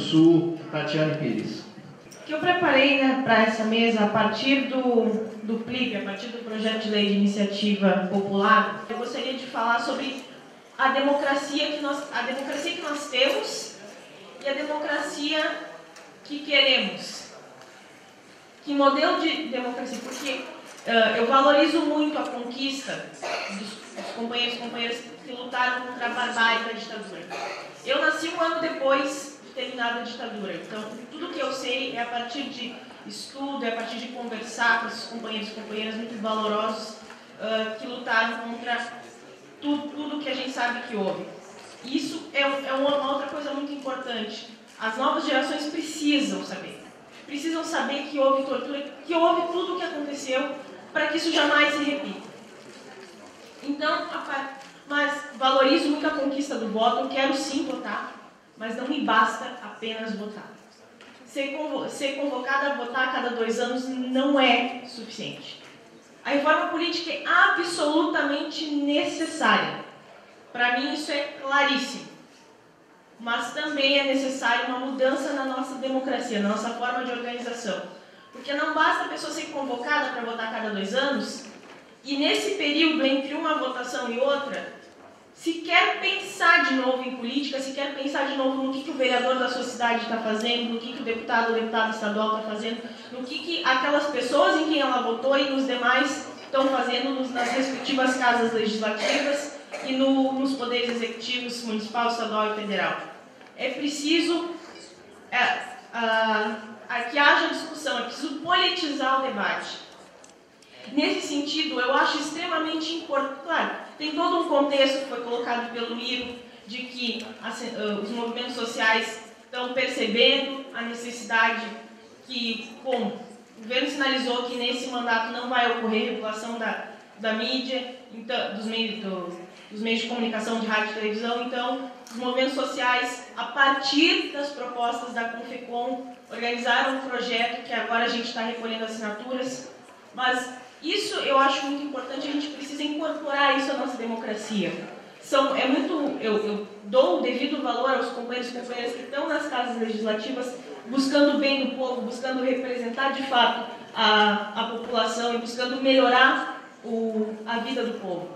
Sul, Tatiane Pires. O que eu preparei, né, para essa mesa, a partir do PLIP, a partir do Projeto de Lei de Iniciativa Popular, eu gostaria de falar sobre a democracia que nós temos e a democracia que queremos. Que modelo de democracia? Porque eu valorizo muito a conquista dos companheiros e companheiras que lutaram contra a barbárie da ditadura. Eu nasci um ano depois de terminada a ditadura, então tudo que eu sei é a partir de estudo, é a partir de conversar com esses companheiros e companheiras muito valorosos que lutaram contra tudo que a gente sabe que houve. Isso é uma outra coisa muito importante. As novas gerações precisam saber que houve tortura, que houve tudo o que aconteceu, para que isso jamais se repita. Então, mas valorizo muito a conquista do voto, eu quero sim votar, mas não me basta apenas votar. Ser convocada a votar a cada 2 anos não é suficiente. A reforma política é absolutamente necessária. Para mim isso é claríssimo. Mas também é necessária uma mudança na nossa democracia, na nossa forma de organização. Porque não basta a pessoa ser convocada para votar a cada 2 anos e nesse período entre uma votação e outra, sequer pensar de novo em política, sequer pensar de novo no que o vereador da sua cidade está fazendo, no que o deputado ou deputada estadual está fazendo, no que aquelas pessoas em quem ela votou e nos demais estão fazendo nas respectivas casas legislativas e nos poderes executivos municipal, estadual e federal. É preciso que haja discussão, é preciso politizar o debate. Nesse sentido, eu acho extremamente importante, claro, tem todo um contexto que foi colocado pelo Miro, de que os movimentos sociais estão percebendo a necessidade que, como o governo sinalizou que nesse mandato não vai ocorrer regulação da mídia, então, dos meios de comunicação, de rádio e televisão, então os movimentos sociais, a partir das propostas da Confecom, organizaram um projeto que agora a gente está recolhendo assinaturas, mas isso eu acho muito importante, a gente precisa incorporar isso à nossa democracia. Eu dou o devido valor aos companheiros e companheiras que estão nas casas legislativas buscando o bem do povo, buscando representar de fato a população e buscando melhorar a vida do povo.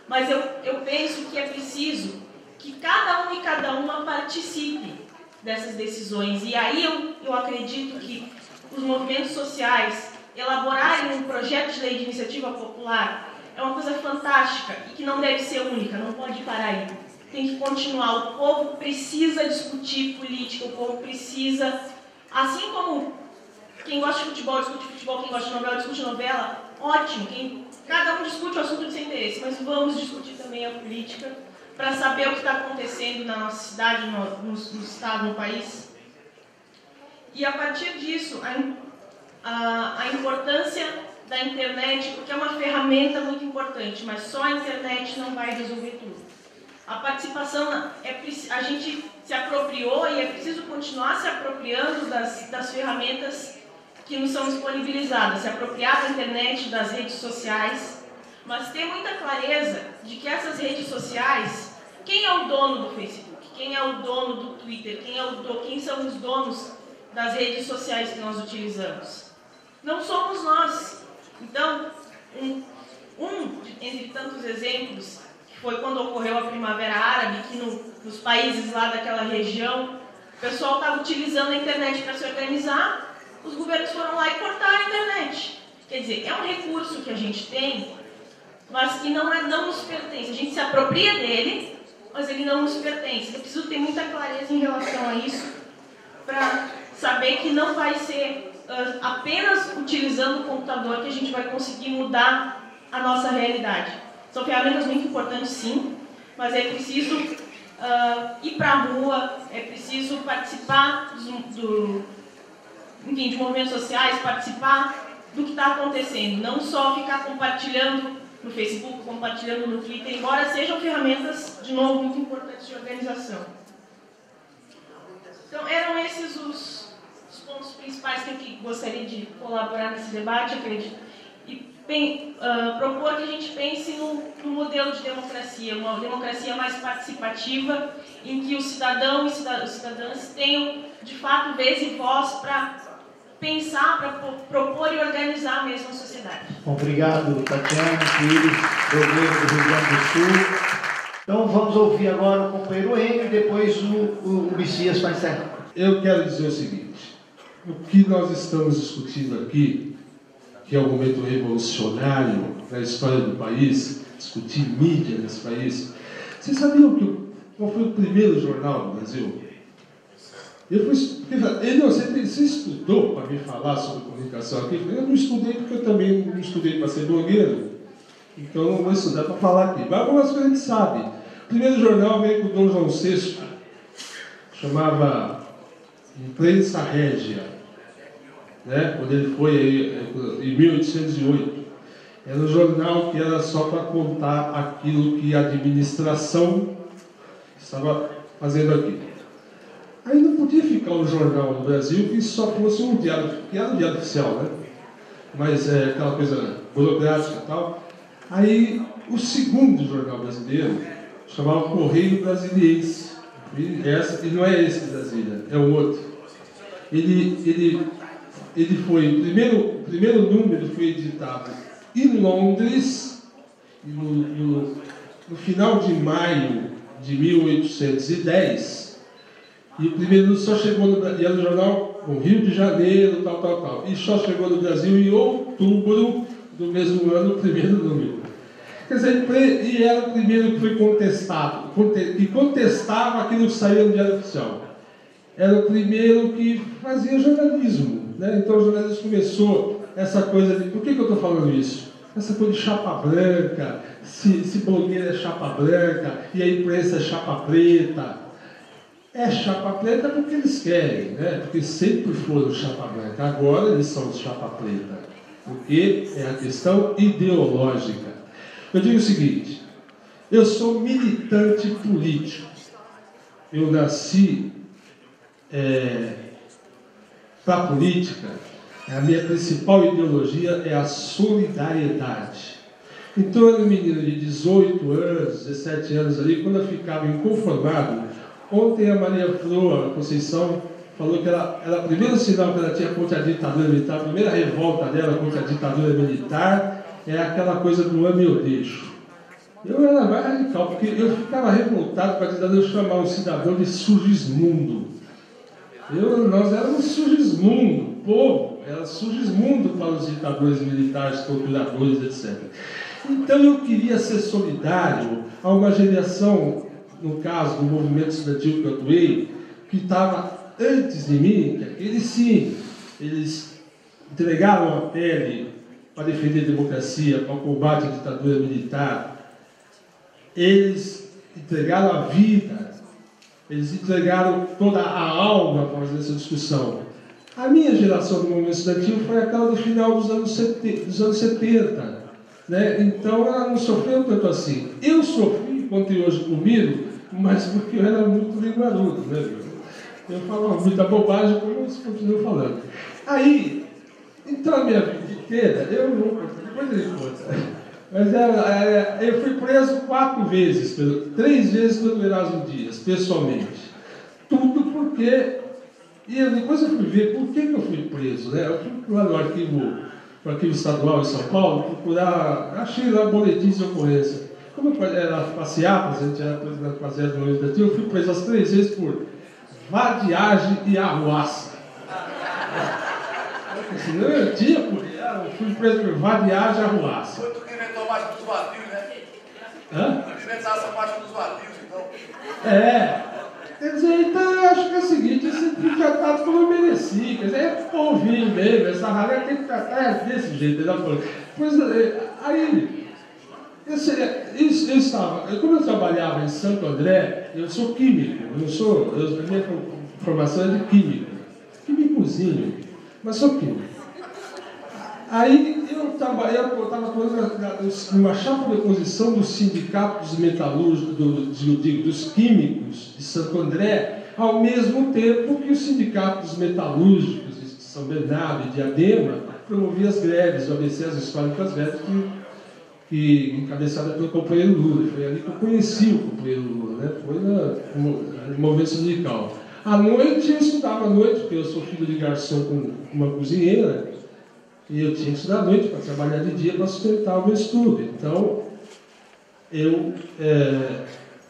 Mas eu penso que é preciso que cada um e cada uma participe dessas decisões. E aí eu acredito que os movimentos sociais elaborarem um projeto de lei de iniciativa popular é uma coisa fantástica e que não deve ser única, não pode parar aí. Tem que continuar. O povo precisa discutir política, o povo precisa, assim como quem gosta de futebol discute futebol, quem gosta de novela discute novela, ótimo, cada um discute o assunto de seu interesse, mas vamos discutir também a política para saber o que está acontecendo na nossa cidade, no estado, no país. E a partir disso, a importância da internet, porque é uma ferramenta muito importante, mas só a internet não vai resolver tudo. A participação, a gente se apropriou e é preciso continuar se apropriando das ferramentas que nos são disponibilizadas, se apropriar da internet, das redes sociais, mas ter muita clareza de que essas redes sociais, quem é o dono do Facebook, quem é o dono do Twitter, quem são os donos das redes sociais que nós utilizamos? Não somos nós. Então, entre tantos exemplos, que foi quando ocorreu a Primavera Árabe, que nos países lá daquela região, o pessoal estava utilizando a internet para se organizar, os governos foram lá e cortaram a internet. Quer dizer, é um recurso que a gente tem, mas que não nos pertence. A gente se apropria dele, mas ele não nos pertence. Eu preciso ter muita clareza em relação a isso, para saber que não vai ser apenas utilizando o computador que a gente vai conseguir mudar a nossa realidade. São ferramentas muito importantes, sim, mas é preciso ir para a rua, é preciso participar de movimentos sociais, participar do que está acontecendo, não só ficar compartilhando no Facebook, compartilhando no Twitter, embora sejam ferramentas, de novo, muito importantes de organização. Então, eram esses os pontos principais que eu gostaria de colaborar nesse debate, acredito, e propor que a gente pense no modelo de democracia, uma democracia mais participativa, em que os cidadãos e cidadãs tenham de fato, vez e voz para pensar, para propor e organizar mesmo a sociedade. Obrigado, Tatiana Pires, do governo do Rio Grande do Sul. Então vamos ouvir agora o companheiro Enio e depois o Messias vai encerrar. Eu quero dizer o seguinte: o que nós estamos discutindo aqui, que é um momento revolucionário na história do país, discutir mídia nesse país. Vocês sabiam qual foi o primeiro jornal do Brasil? Você estudou para me falar sobre comunicação aqui? Eu não estudei porque eu também não estudei para ser blogueiro. Então eu não vou estudar para falar aqui. Mas algumas coisas a gente sabe. O primeiro jornal veio com o Dom João VI, chamava Imprensa Régia, né? Quando ele foi aí, em 1808. Era um jornal que era só para contar aquilo que a administração estava fazendo aqui. Aí não podia ficar um jornal no Brasil que só fosse um diário, que era um diário oficial, né? Mas é aquela coisa burocrática e tal. Aí o segundo jornal brasileiro chamava Correio Brasiliense. E não é esse de Brasília, é o outro. Ele foi, o primeiro número foi editado em Londres, no final de maio de 1810, e o primeiro só chegou no Brasil, era no jornal no Rio de Janeiro, tal, e só chegou no Brasil em outubro do mesmo ano, o primeiro número. Quer dizer, e era o primeiro que foi contestado, que contestava aquilo que saía no Diário Oficial. Era o primeiro que fazia jornalismo, né? Então o jornalismo começou essa coisa de... Por que eu estou falando isso? Essa coisa de chapa branca, se blogueiro é chapa branca e a imprensa é chapa preta. É chapa preta porque eles querem, né? Porque sempre foram chapa branca. Agora eles são de chapa preta, porque é a questão ideológica. Eu digo o seguinte: eu sou militante político. Eu nasci para a política. A minha principal ideologia é a solidariedade. Então, eu era um menino de 18 anos, 17 anos ali, quando eu ficava inconformado. Ontem a Maria Flor Conceição falou que era o primeiro sinal que ela tinha contra a ditadura militar, a primeira revolta dela contra a ditadura militar é aquela coisa do ame ou deixo. Eu era mais radical, porque eu ficava revoltado com a ditadura de chamar um cidadão de surgismundo. Nós éramos surgismundo, o povo era surgismundo para os ditadores militares, torturadores, etc. Então eu queria ser solidário a uma geração, no caso do movimento estudantil que eu atuei, que estava antes de mim, que aqueles sim, eles entregaram a pele para defender a democracia, para o combate à ditadura militar. Eles entregaram a vida, eles entregaram toda a alma para fazer essa discussão. A minha geração do movimento estudantil foi aquela do final dos anos 70, né? Então ela não sofreu tanto assim. Eu sofri, contei hoje comigo, mas porque eu era muito linguarudo, né? Eu falava muita bobagem, como eu continuo falando. Aí, então a minha vida inteira, eu não conto, depois ele conta. Mas eu fui preso 4 vezes, 3 vezes pelo Erasmo Dias, pessoalmente. Tudo porque... E depois eu fui ver por que eu fui preso, né? Eu fui lá no arquivo estadual em São Paulo, procurar... Achei lá boletins de ocorrência. Como eu era passear, a gente era passear do movimento estudantil, eu fui preso as 3 vezes por vadiagem e arruaça. Senão eu tinha, eu fui preso por vadiagem e arruaça. Foi tu que inventou a marcha dos vadios, né? Hã? Tu inventasse essa marcha dos vadios, então. Quer dizer, então eu acho que é o seguinte, eu sempre fui tratado como eu mereci. Quer dizer, é polvinho mesmo, essa ralé tem que tratar desse jeito. Pois aí, eu estava, como eu trabalhava em Santo André, eu sou químico, a minha formação é de químico, químicozinho, mas sou químico. Aí eu estava numa chapa de oposição dos sindicatos metalúrgicos, dos químicos de Santo André, ao mesmo tempo que os sindicatos metalúrgicos de São Bernardo e Diadema promoviam as greves, o ABC, as históricas greves, que encabeçada pelo companheiro Lula. Foi ali que eu conheci o companheiro Lula, né? Foi no movimento sindical. À noite, eu estudava à noite, porque eu sou filho de garçom com uma cozinheira, e eu tinha que estudar à noite para trabalhar de dia para sustentar o meu estudo. Então, eu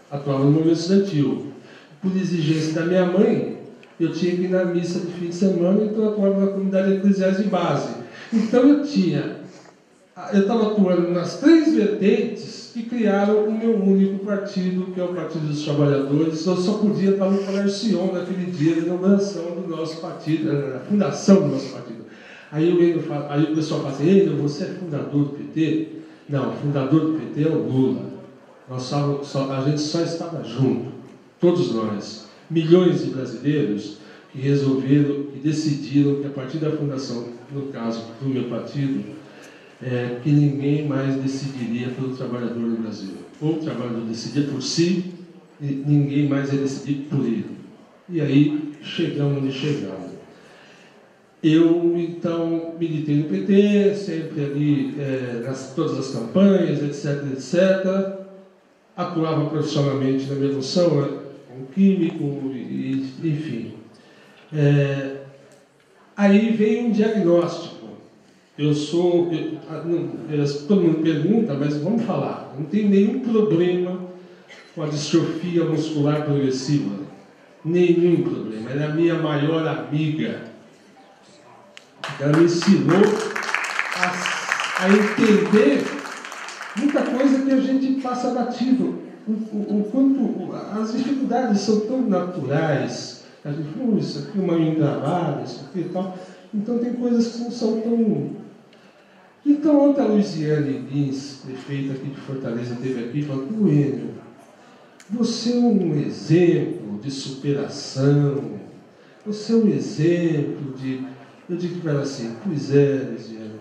atuava no movimento estudantil. Por exigência da minha mãe, eu tinha que ir na missa de fim de semana, então eu atuava na comunidade eclesiástica de base. Então eu estava atuando nas 3 vertentes que criaram o meu único partido, que é o Partido dos Trabalhadores. Eu só podia estar no Colégio Sion naquele dia de inauguração do nosso partido, a fundação do nosso partido. Aí o pessoal fala assim: Eno, você é fundador do PT? Não, o fundador do PT é o Lula. A gente só estava junto, todos nós, milhões de brasileiros que resolveram e decidiram que a partir da fundação, no caso do meu partido, que ninguém mais decidiria pelo trabalhador no Brasil. Ou o trabalhador decidia por si e ninguém mais ia decidir por ele. E aí chegamos onde chegamos. Eu, então, militei no PT, sempre ali, todas as campanhas, etc. Atuava profissionalmente na minha função, como químico, enfim. Aí veio um diagnóstico. Todo mundo pergunta, mas vamos falar. Não tenho nenhum problema com a distrofia muscular progressiva. Nenhum problema. Ela é a minha maior amiga. Ela me ensinou a entender muita coisa que a gente passa batido. O quanto as dificuldades são tão naturais. A gente fala, isso aqui é uma engravada, isso aqui e tal. Então tem coisas que não são tão... Então, ontem a Luiziane Lins, prefeita aqui de Fortaleza, esteve aqui e falou: Enio, você é um exemplo de superação, você é um exemplo de... Eu digo para ela assim: pois é, Luiziane,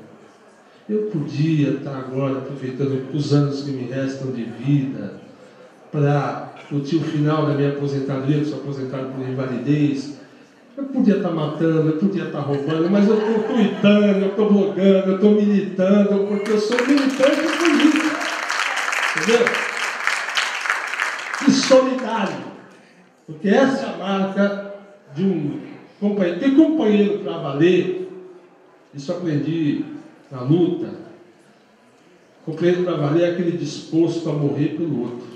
eu podia estar agora aproveitando os anos que me restam de vida para curtir o final da minha aposentadoria, eu sou aposentado por invalidez. Eu podia estar matando, eu podia estar roubando, mas eu estou tweetando, eu estou blogando, eu estou militando, porque eu sou militante político. Entendeu? E solidário. Porque essa é a marca de um companheiro. Tem companheiro para valer, isso aprendi na luta. Companheiro para valer é aquele disposto a morrer pelo outro.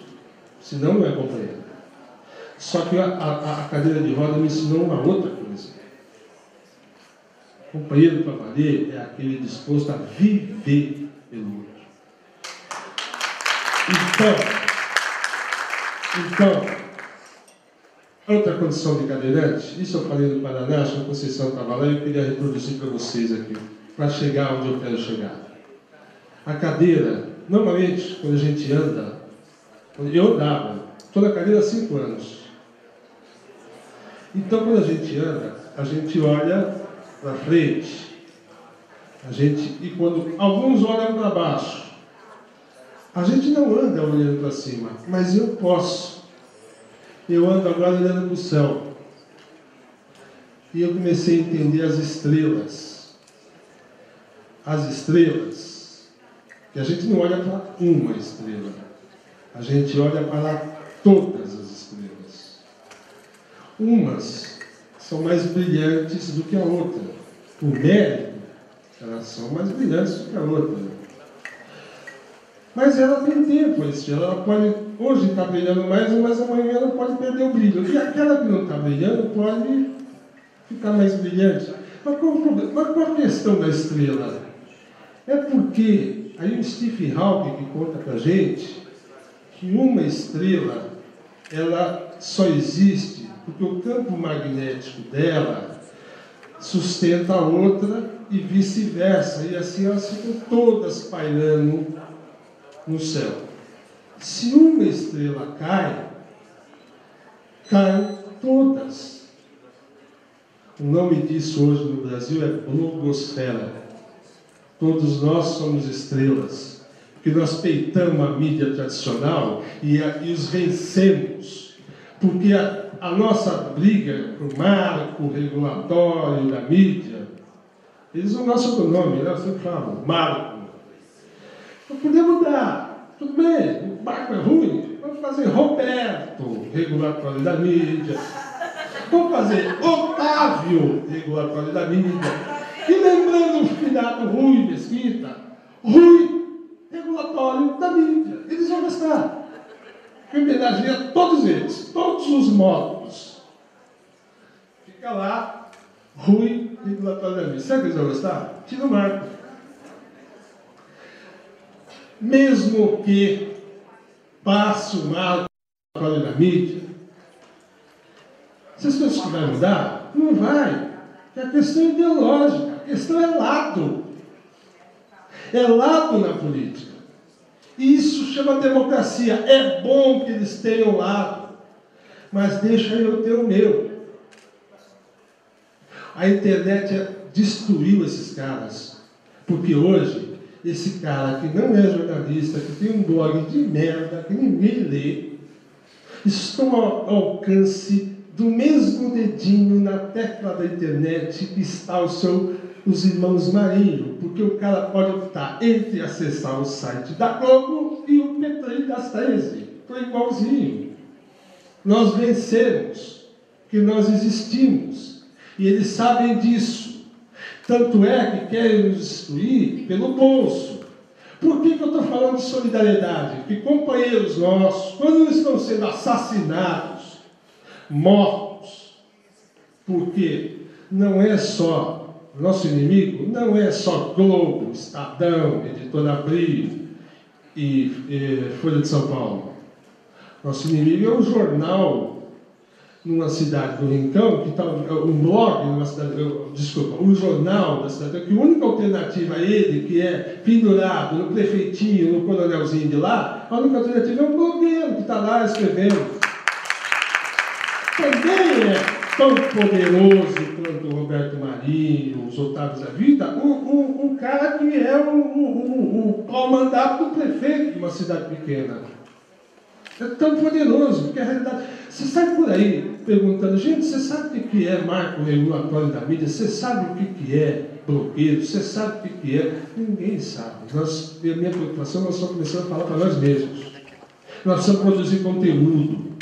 Senão não é companheiro. Só que a cadeira de roda me ensinou uma outra coisa. Companheiro para valer é aquele disposto a viver pelo outro. Então, outra condição de cadeirante, isso eu falei no Paraná, acho que a Conceição estava lá e eu queria reproduzir para vocês aqui, para chegar onde eu quero chegar. A cadeira, normalmente, quando a gente anda, eu andava, estou na cadeira há 5 anos. Então, quando a gente anda, a gente olha para frente, e quando alguns olham para baixo, a gente não anda olhando para cima, mas eu posso. Eu ando agora olhando para o céu. E eu comecei a entender as estrelas. As estrelas, que a gente não olha para uma estrela, a gente olha para todas as estrelas. Umas são mais brilhantes do que a outra. Por mérito, elas são mais brilhantes do que a outra. Mas ela tem tempo, a estrela. Ela pode, hoje está brilhando mais, mas amanhã ela pode perder o brilho. E aquela que não está brilhando pode ficar mais brilhante. Mas qual o problema? Mas qual a questão da estrela? É porque, aí o Stephen Hawking que conta para a gente, que uma estrela, ela só existe porque o campo magnético dela sustenta a outra e vice-versa. E assim elas ficam todas pairando no céu. Se uma estrela cai, caem todas. O nome disso hoje no Brasil é blogosfera. Todos nós somos estrelas. Porque nós peitamos a mídia tradicional e os vencemos. Porque a nossa briga para o marco regulatório da mídia, eles não gostam do nome, né? Sempre falam, marco. Não podemos mudar, tudo bem, o marco é ruim, vamos fazer Roberto, regulatório da mídia. Vamos fazer Otávio, regulatório da mídia. E lembrando o finado Rui Mesquita, Rui, regulatório da mídia. Eles vão gostar. Que homenageia todos eles, todos os módulos. Fica lá, Rui, regulatório da mídia. Será que eles vão gostar? Tira o marco. Mesmo que passe o marco da mídia, vocês pensam que vai mudar? Não vai. É a questão ideológica. A questão é lado. É lado na política. E isso chama democracia. É bom que eles tenham lado. Mas deixa eu ter o meu. A internet destruiu esses caras. Porque hoje, esse cara que não é jornalista, que tem um blog de merda, que ninguém lê, estão ao alcance do mesmo dedinho na tecla da internet que está os irmãos Marinho, porque o cara pode optar entre acessar o site da Globo e o Petri das 13. Foi igualzinho. Nós vencemos, que nós existimos, e eles sabem disso. Tanto é que querem nos destruir pelo bolso. Por que eu estou falando de solidariedade? Porque companheiros nossos, quando estão sendo assassinados, mortos, porque não é só, nosso inimigo não é só Globo, Estadão, Editora Abril e Folha de São Paulo. Nosso inimigo é um jornal numa cidade do Rincão, que está um blog numa cidade, um jornal da cidade, que a única alternativa a ele, que é pendurado no prefeitinho, no coronelzinho de lá, a única alternativa é um blogueiro que está lá escrevendo. Também é tão poderoso quanto o Roberto Marinho, os Otávios da vida, um cara que é o pau-mandato do prefeito de uma cidade pequena. É tão poderoso, porque a realidade... Você sai por aí perguntando, gente, você sabe o que é marco regulatório da mídia? Você sabe o que é bloqueio? Você sabe o que é? Ninguém sabe. A minha preocupação, nós estamos começando a falar para nós mesmos. Nós precisamos produzir conteúdo.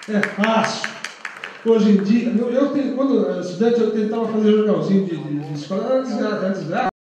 É fácil. Hoje em dia, quando eu era estudante, eu tentava fazer jornalzinho de escola, era desgraça.